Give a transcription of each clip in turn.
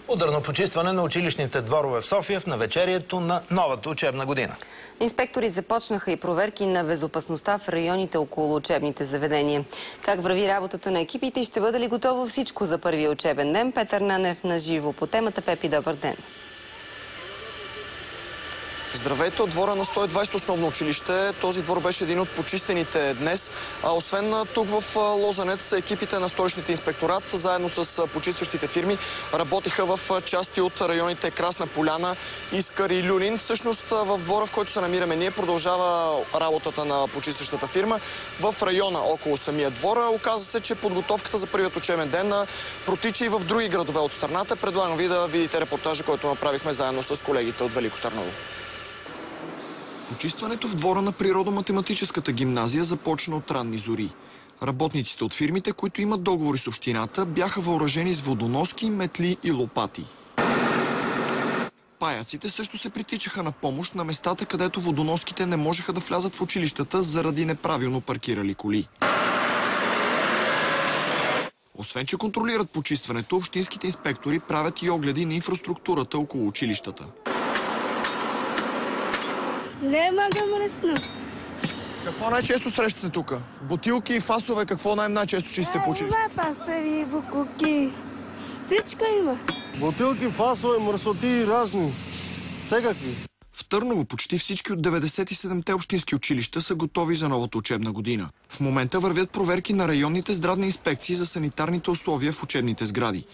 Ударно почистване на училищните дворове в София в навечерието на новата учебна година. Инспектори започнаха и проверки на безопасността в районите около учебните заведения. Как върви работата на екипите и ще бъде ли готово всичко за първия учебен ден? Петър Нанев на живо по темата. Пепи, добър ден! Здравейте от двора на 120 основно училище. Този двор беше един от почистените днес. Освен тук в Лозенец, екипите на столичните инспекторат, заедно с почистващите фирми, работиха в части от районите Красна Поляна, Искър и Люлин. Всъщност в двора, в който се намираме ние, продължава работата на почистващата фирма. В района около самия двор оказа се, че подготовката за първият учебен ден протича и в други градове от страната. Предлагам ви да видите репортажа, който направихме заедно с колегите от Велико Търново. Почистването в двора на природо-математическата гимназия започна от ранни зори. Работниците от фирмите, които имат договори с общината, бяха въоръжени с водоноски, метли и лопати. Паяците също се притичаха на помощ на местата, където водоноските не можеха да влязат в училищата заради неправилно паркирали коли. Освен че контролират почистването, общинските инспектори правят и огледи на инфраструктурата около училищата. Не мога лесно. Какво най-често срещате тук? Бутилки и фасове, какво най-често чистите по училище? Има фасови, букуки. Всичко има. Бутилки, фасове, мърсоти разни. Всекакви. В Търново почти всички от 97-те общински училища са готови за новата учебна година. В момента вървят проверки на районните здравни инспекции за санитарните условия в учебните сгради.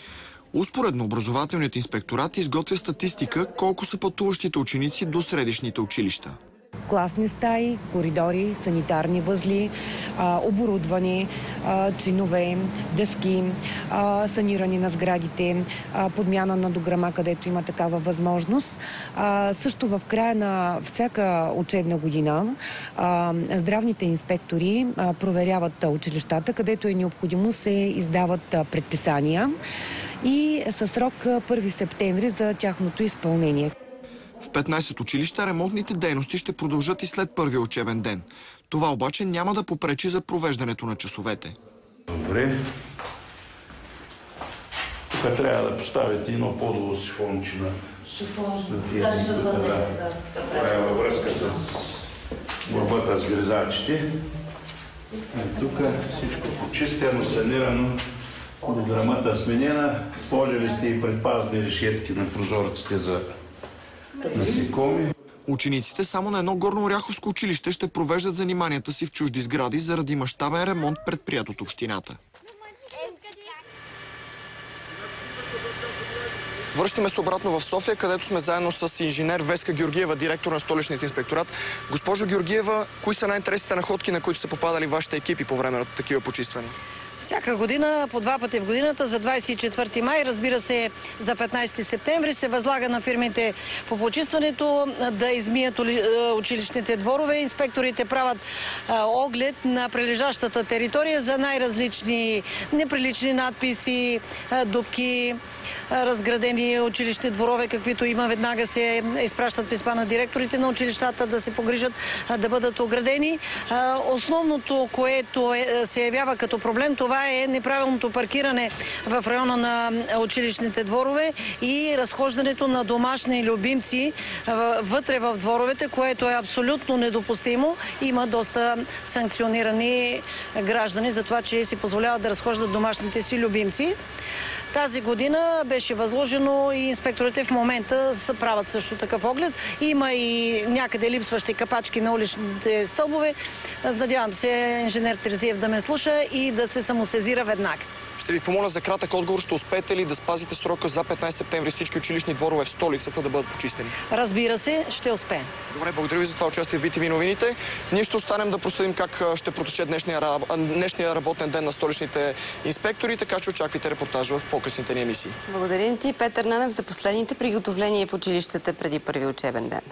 Успоредно образователният инспекторат изготвя статистика колко са пътуващите ученици до средищните училища. Класни стаи, коридори, санитарни възли, оборудване, чинове, дъски, саниране на сградите, подмяна на дограма, където има такава възможност. Също в края на всяка учебна година здравните инспектори проверяват училищата, където е необходимо се издават предписания и със срок 1 септември за тяхното изпълнение. В 15 училища ремонтните дейности ще продължат и след първия учебен ден. Това обаче няма да попречи за провеждането на часовете. Добре. Тук трябва да поставите едно подово сифонче на тия зимбута. Това е във връзка с борбата с гризачите. Тук всичко почистено, санирано, дограмата сменена. Сложили сте и предпазни решетки на прозорците за насекоми. Учениците само на едно горнооряховско училище ще провеждат заниманията си в чужди сгради заради мащабен ремонт, предприят от общината. Връщаме се обратно в София, където сме заедно с инженер Веска Георгиева, директор на столичният инспекторат. Госпожо Георгиева, кои са най-интересните находки, на които са попадали вашите екипи по време на такива почиствания? Всяка година, по 2 пъти в годината, за 24 май, разбира се, за 15 септември се възлага на фирмите по почистването да измият училищните дворове. Инспекторите правят оглед на прилежащата територия за най-различни неприлични надписи, дупки, разградени училищни дворове, каквито има. Веднага се изпращат писма на директорите на училищата да се погрижат да бъдат оградени. Основното, което се явява като проблем, това е неправилното паркиране в района на училищните дворове и разхождането на домашни любимци вътре в дворовете, което е абсолютно недопустимо. Има доста санкционирани граждани за това, че си позволяват да разхождат домашните си любимци. Тази година беше възложено и инспекторите в момента правят също такъв оглед. Има и някъде липсващи капачки на уличните стълбове. Надявам се инженер Терзиев да ме слуша и да се самосезира веднага. Ще ви помоля за кратък отговор. Ще успеете ли да спазите срока за 15 септември всички училищни дворове в столицата да бъдат почистени? Разбира се, ще успеем. Добре, благодаря ви за това участие в BTV новините. Ние ще останем да проследим как ще протече днешния работен ден на столичните инспектори, така че очаквайте репортаж в по-късните ни емисии. Благодарим ти, Петър Нанев, за последните приготовления в училищата преди първи учебен ден.